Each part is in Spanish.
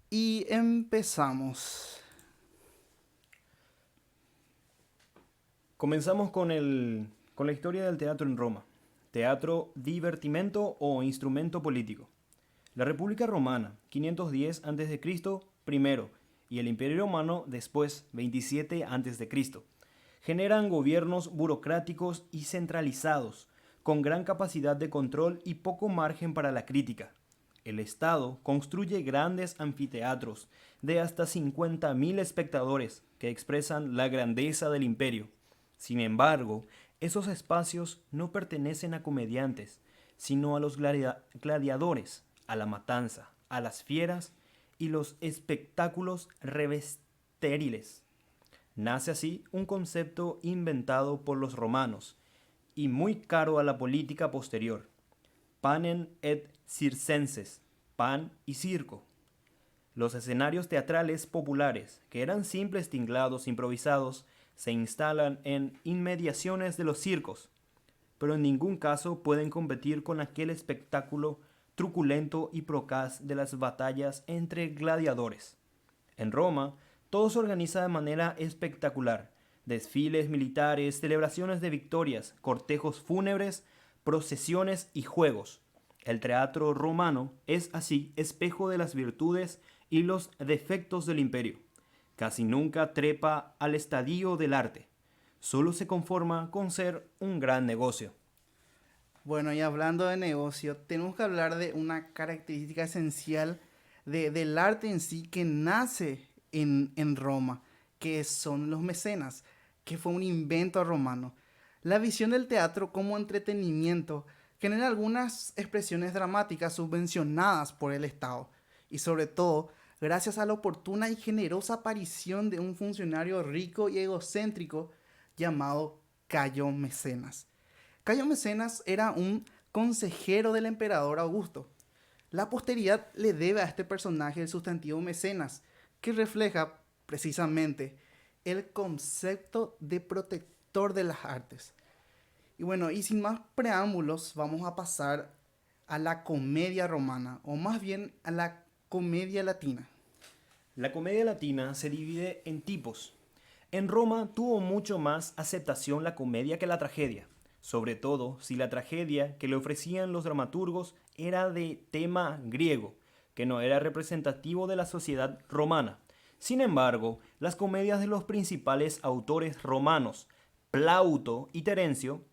Y empezamos. Comenzamos con la historia del teatro en Roma. Teatro divertimento o instrumento político. La República Romana, 510 a.C., primero, y el Imperio Romano, después, 27 a.C., generan gobiernos burocráticos y centralizados, con gran capacidad de control y poco margen para la crítica. El Estado construye grandes anfiteatros de hasta 50.000 espectadores que expresan la grandeza del imperio. Sin embargo, esos espacios no pertenecen a comediantes, sino a los gladiadores, a la matanza, a las fieras y los espectáculos revestériles. Nace así un concepto inventado por los romanos y muy caro a la política posterior: panem et circenses, pan y circo. Los escenarios teatrales populares, que eran simples tinglados improvisados, se instalan en inmediaciones de los circos, pero en ningún caso pueden competir con aquel espectáculo truculento y procaz de las batallas entre gladiadores. En Roma, todo se organiza de manera espectacular: desfiles militares, celebraciones de victorias, cortejos fúnebres, procesiones y juegos. El teatro romano es así espejo de las virtudes y los defectos del imperio. Casi nunca trepa al estadio del arte. Solo se conforma con ser un gran negocio. Bueno, y hablando de negocio, tenemos que hablar de una característica esencial del arte en sí que nace en Roma, que son los mecenas, que fue un invento romano. La visión del teatro como entretenimiento genera algunas expresiones dramáticas subvencionadas por el Estado y sobre todo gracias a la oportuna y generosa aparición de un funcionario rico y egocéntrico llamado Cayo Mecenas. Cayo Mecenas era un consejero del emperador Augusto. La posteridad le debe a este personaje el sustantivo mecenas, que refleja precisamente el concepto de protector de las artes. Y bueno, y sin más preámbulos, vamos a pasar a la comedia romana, o más bien a la comedia latina. La comedia latina se divide en tipos. En Roma tuvo mucho más aceptación la comedia que la tragedia, sobre todo si la tragedia que le ofrecían los dramaturgos era de tema griego, que no era representativo de la sociedad romana. Sin embargo, las comedias de los principales autores romanos, Plauto y Terencio,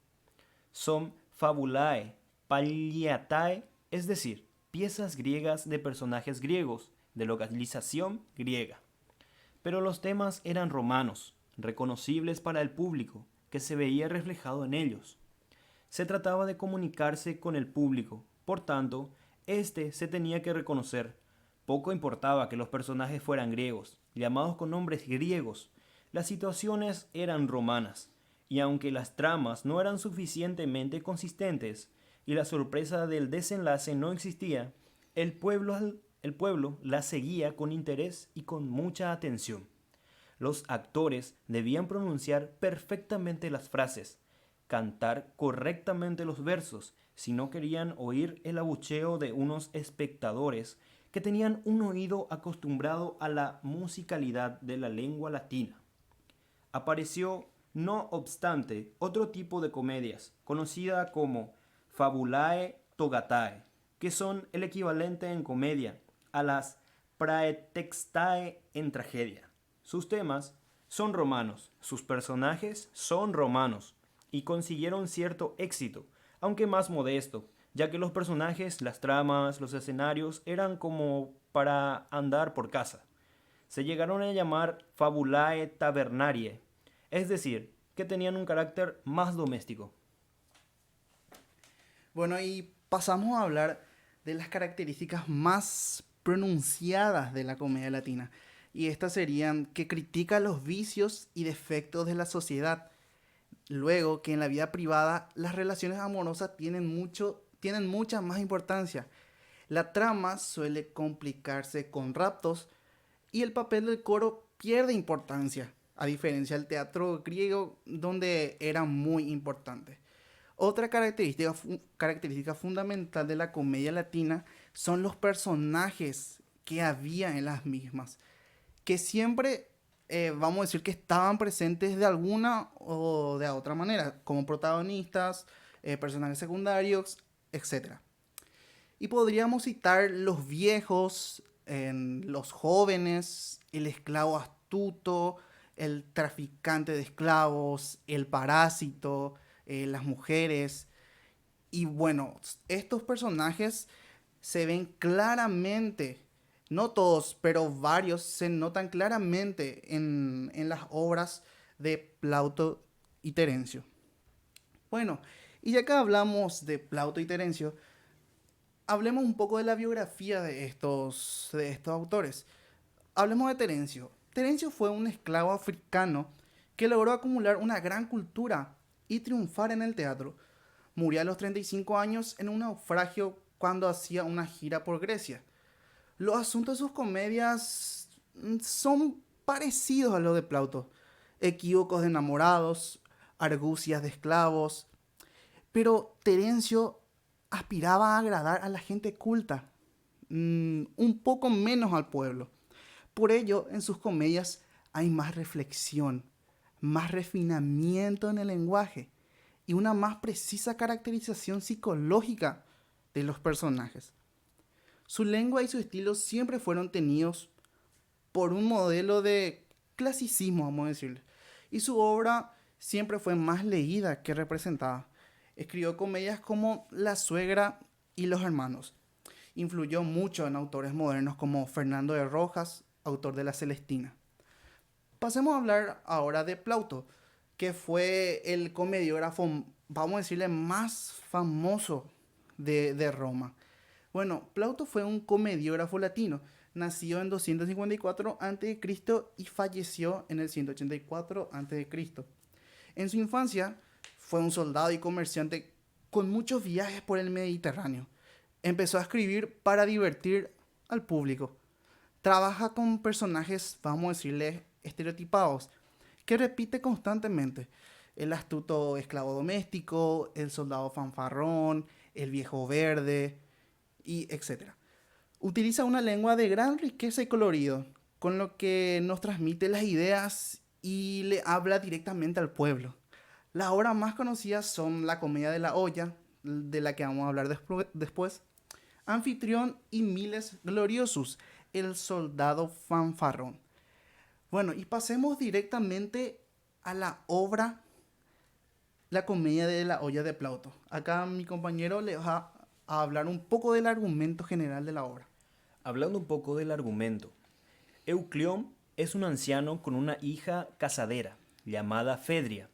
son fabulae, palliatae, es decir, piezas griegas de personajes griegos, de localización griega. Pero los temas eran romanos, reconocibles para el público, que se veía reflejado en ellos. Se trataba de comunicarse con el público, por tanto, éste se tenía que reconocer. Poco importaba que los personajes fueran griegos, llamados con nombres griegos. Las situaciones eran romanas, y aunque las tramas no eran suficientemente consistentes y la sorpresa del desenlace no existía, el pueblo la seguía con interés y con mucha atención. Los actores debían pronunciar perfectamente las frases, cantar correctamente los versos, si no querían oír el abucheo de unos espectadores que tenían un oído acostumbrado a la musicalidad de la lengua latina. Apareció, no obstante, otro tipo de comedias, conocida como fabulae togatae, que son el equivalente en comedia a las praetextae en tragedia. Sus temas son romanos, sus personajes son romanos, y consiguieron cierto éxito, aunque más modesto, ya que los personajes, las tramas, los escenarios eran como para andar por casa. Se llegaron a llamar fabulae tabernarie, es decir, que tenían un carácter más doméstico. Bueno, y pasamos a hablar de las características más pronunciadas de la comedia latina. Y estas serían que critica los vicios y defectos de la sociedad. Luego, que en la vida privada las relaciones amorosas tienen mucha más importancia. La trama suele complicarse con raptos y el papel del coro pierde importancia, a diferencia del teatro griego donde era muy importante. Otra característica fundamental de la comedia latina son los personajes que había en las mismas, que siempre, vamos a decir que estaban presentes de alguna o de otra manera, como protagonistas, personajes secundarios, etcétera. Y podríamos citar los viejos, los jóvenes, el esclavo astuto, el traficante de esclavos, el parásito, las mujeres. Y bueno, estos personajes se ven claramente, no todos, pero varios se notan claramente en las obras de Plauto y Terencio. Bueno, y ya que hablamos de Plauto y Terencio, hablemos un poco de la biografía de estos autores. Hablemos de Terencio. Terencio fue un esclavo africano que logró acumular una gran cultura y triunfar en el teatro. Murió a los 35 años en un naufragio cuando hacía una gira por Grecia. Los asuntos de sus comedias son parecidos a los de Plauto. Equívocos de enamorados, argucias de esclavos. Pero Terencio aspiraba a agradar a la gente culta, un poco menos al pueblo. Por ello, en sus comedias hay más reflexión, más refinamiento en el lenguaje y una más precisa caracterización psicológica de los personajes. Su lengua y su estilo siempre fueron tenidos por un modelo de clasicismo, vamos a decirle, y su obra siempre fue más leída que representada. Escribió comedias como La suegra y Los hermanos. Influyó mucho en autores modernos como Fernando de Rojas, autor de La Celestina. Pasemos a hablar ahora de Plauto, que fue el comediógrafo, vamos a decirle, más famoso de Roma. Bueno, Plauto fue un comediógrafo latino. Nació en 254 a.C. y falleció en el 184 a.C. En su infancia fue un soldado y comerciante con muchos viajes por el Mediterráneo. Empezó a escribir para divertir al público. Trabaja con personajes, vamos a decirle, estereotipados, que repite constantemente. El astuto esclavo doméstico, el soldado fanfarrón, el viejo verde, y etcétera. Utiliza una lengua de gran riqueza y colorido, con lo que nos transmite las ideas y le habla directamente al pueblo. Las obras más conocidas son La comedia de la olla, de la que vamos a hablar después, Anfitrión y Miles Gloriosus, el soldado fanfarrón. Bueno, y pasemos directamente a la obra La comedia de la olla de Plauto. Acá mi compañero le va a hablar un poco del argumento general de la obra. Hablando un poco del argumento, Euclión es un anciano con una hija casadera llamada Fedria.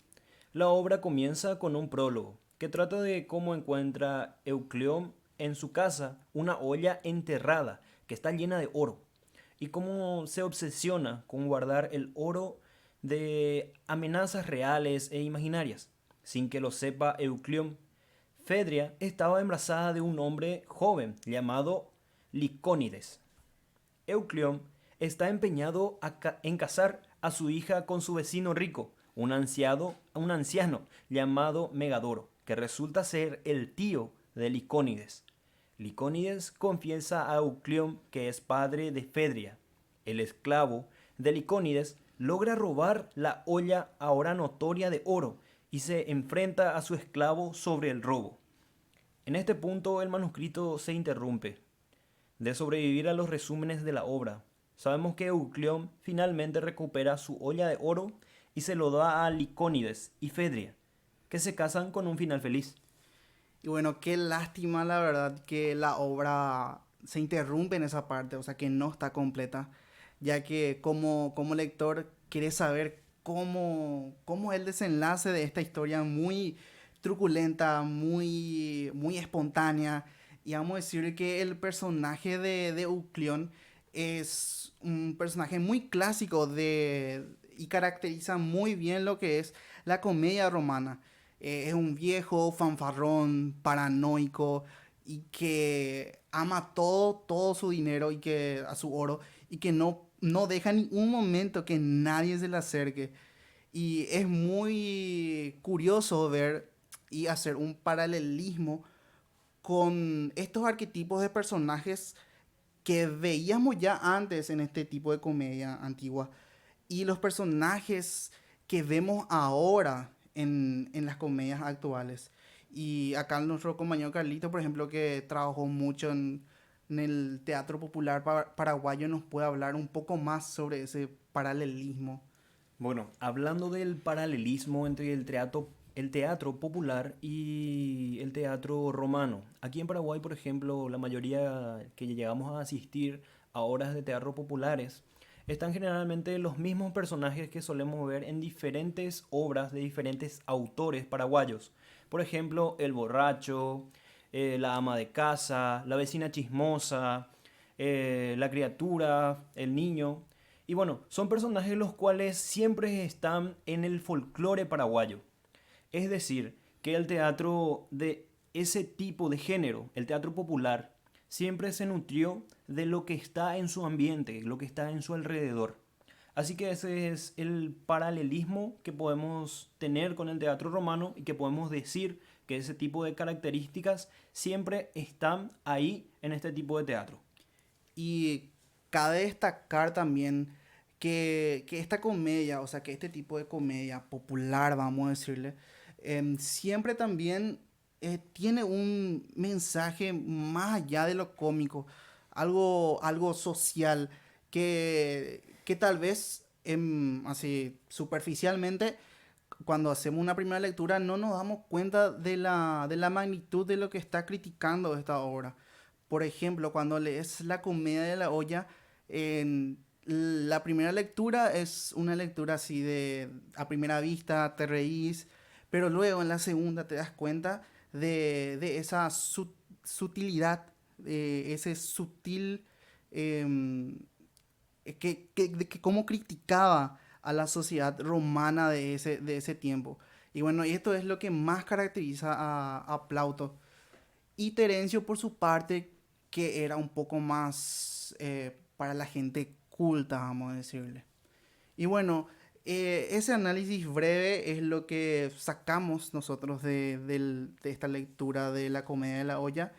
La obra comienza con un prólogo que trata de cómo encuentra Euclión en su casa una olla enterrada que está llena de oro y cómo se obsesiona con guardar el oro de amenazas reales e imaginarias, sin que lo sepa Euclión. Fedria estaba embarazada de un hombre joven llamado Licónides. Euclión está empeñado en casar a su hija con su vecino rico, un anciano llamado Megadoro, que resulta ser el tío de Licónides. Licónides confiesa a Euclión que es padre de Fedria. El esclavo de Licónides logra robar la olla ahora notoria de oro y se enfrenta a su esclavo sobre el robo. En este punto el manuscrito se interrumpe. De sobrevivir a los resúmenes de la obra, sabemos que Euclión finalmente recupera su olla de oro y se lo da a Licónides y Fedria, que se casan con un final feliz. Y bueno, qué lástima la verdad que la obra se interrumpe en esa parte, o sea que no está completa, ya que como lector quieres saber cómo es el desenlace de esta historia muy truculenta, muy espontánea. Y vamos a decir que el personaje de Euclión es un personaje muy clásico y caracteriza muy bien lo que es la comedia romana. Es un viejo fanfarrón, paranoico y que ama todo su dinero y que a su oro y que no deja ni un momento que nadie se le acerque. Y es muy curioso ver y hacer un paralelismo con estos arquetipos de personajes que veíamos ya antes en este tipo de comedia antigua y los personajes que vemos ahora en las comedias actuales. Y acá nuestro compañero Carlito, por ejemplo, que trabajó mucho en el teatro popular paraguayo, nos puede hablar un poco más sobre ese paralelismo. Bueno, hablando del paralelismo entre el teatro popular y el teatro romano. Aquí en Paraguay, por ejemplo, la mayoría que llegamos a asistir a obras de teatro populares están generalmente los mismos personajes que solemos ver en diferentes obras de diferentes autores paraguayos. Por ejemplo, el borracho, la ama de casa, la vecina chismosa, la criatura, el niño. Y bueno, son personajes los cuales siempre están en el folclore paraguayo. Es decir, que el teatro de ese tipo de género, el teatro popular, siempre se nutrió de lo que está en su ambiente, lo que está en su alrededor. Así que ese es el paralelismo que podemos tener con el teatro romano y que podemos decir que ese tipo de características siempre están ahí en este tipo de teatro. Y cabe destacar también que esta comedia, o sea, que este tipo de comedia popular, vamos a decirle, siempre también tiene un mensaje más allá de lo cómico, algo social, que tal vez así superficialmente, cuando hacemos una primera lectura, no nos damos cuenta de la magnitud de lo que está criticando esta obra. Por ejemplo, cuando lees La Comedia de la Olla, en la primera lectura es una lectura así de a primera vista, te reís, pero luego en la segunda te das cuenta de esa sutilidad, de ese sutil em, de que cómo criticaba a la sociedad romana de ese tiempo. Y bueno, y esto es lo que más caracteriza a Plauto. Y Terencio, por su parte, que era un poco más para la gente culta, vamos a decirle. Y bueno, ese análisis breve es lo que sacamos nosotros de esta lectura de la Comedia de la Olla,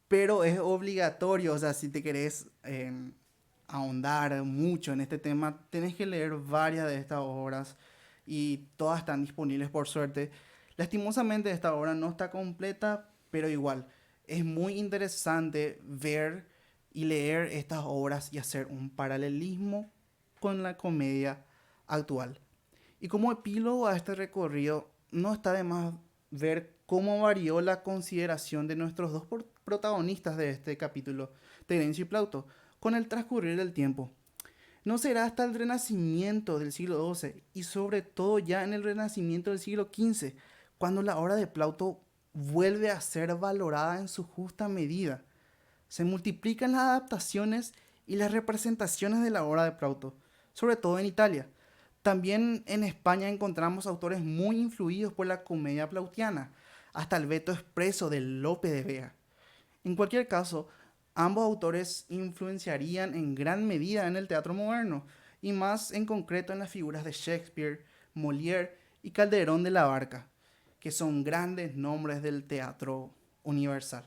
pero es obligatorio, o sea, si te querés ahondar mucho en este tema, tenés que leer varias de estas obras y todas están disponibles por suerte. Lastimosamente esta obra no está completa, pero igual es muy interesante ver y leer estas obras y hacer un paralelismo con la comedia actual. Y como epílogo a este recorrido, no está de más ver cómo varió la consideración de nuestros dos protagonistas de este capítulo, Terencio y Plauto, con el transcurrir del tiempo. No será hasta el Renacimiento del siglo XII y sobre todo ya en el Renacimiento del siglo XV, cuando la obra de Plauto vuelve a ser valorada en su justa medida. Se multiplican las adaptaciones y las representaciones de la obra de Plauto, sobre todo en Italia. También en España encontramos autores muy influidos por la comedia plautiana, hasta el veto expreso de Lope de Vega. En cualquier caso, ambos autores influenciarían en gran medida en el teatro moderno, y más en concreto en las figuras de Shakespeare, Molière y Calderón de la Barca, que son grandes nombres del teatro universal.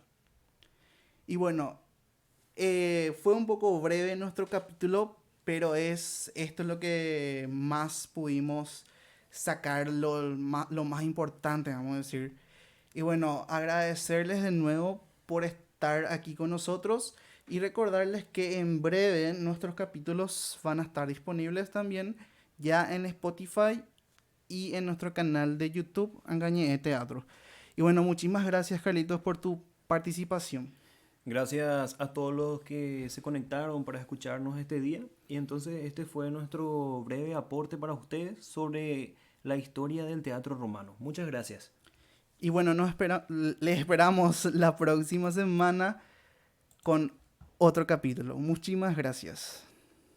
Y bueno, fue un poco breve nuestro capítulo, pero es esto lo que más pudimos sacar lo más importante, vamos a decir. Y bueno, agradecerles de nuevo por estar aquí con nosotros y recordarles que en breve nuestros capítulos van a estar disponibles también ya en Spotify y en nuestro canal de YouTube, Angañé Teatro. Y bueno, muchísimas gracias, Carlitos, por tu participación. Gracias a todos los que se conectaron para escucharnos este día. Y entonces este fue nuestro breve aporte para ustedes sobre la historia del teatro romano. Muchas gracias. Y bueno, les esperamos la próxima semana con otro capítulo. Muchísimas gracias.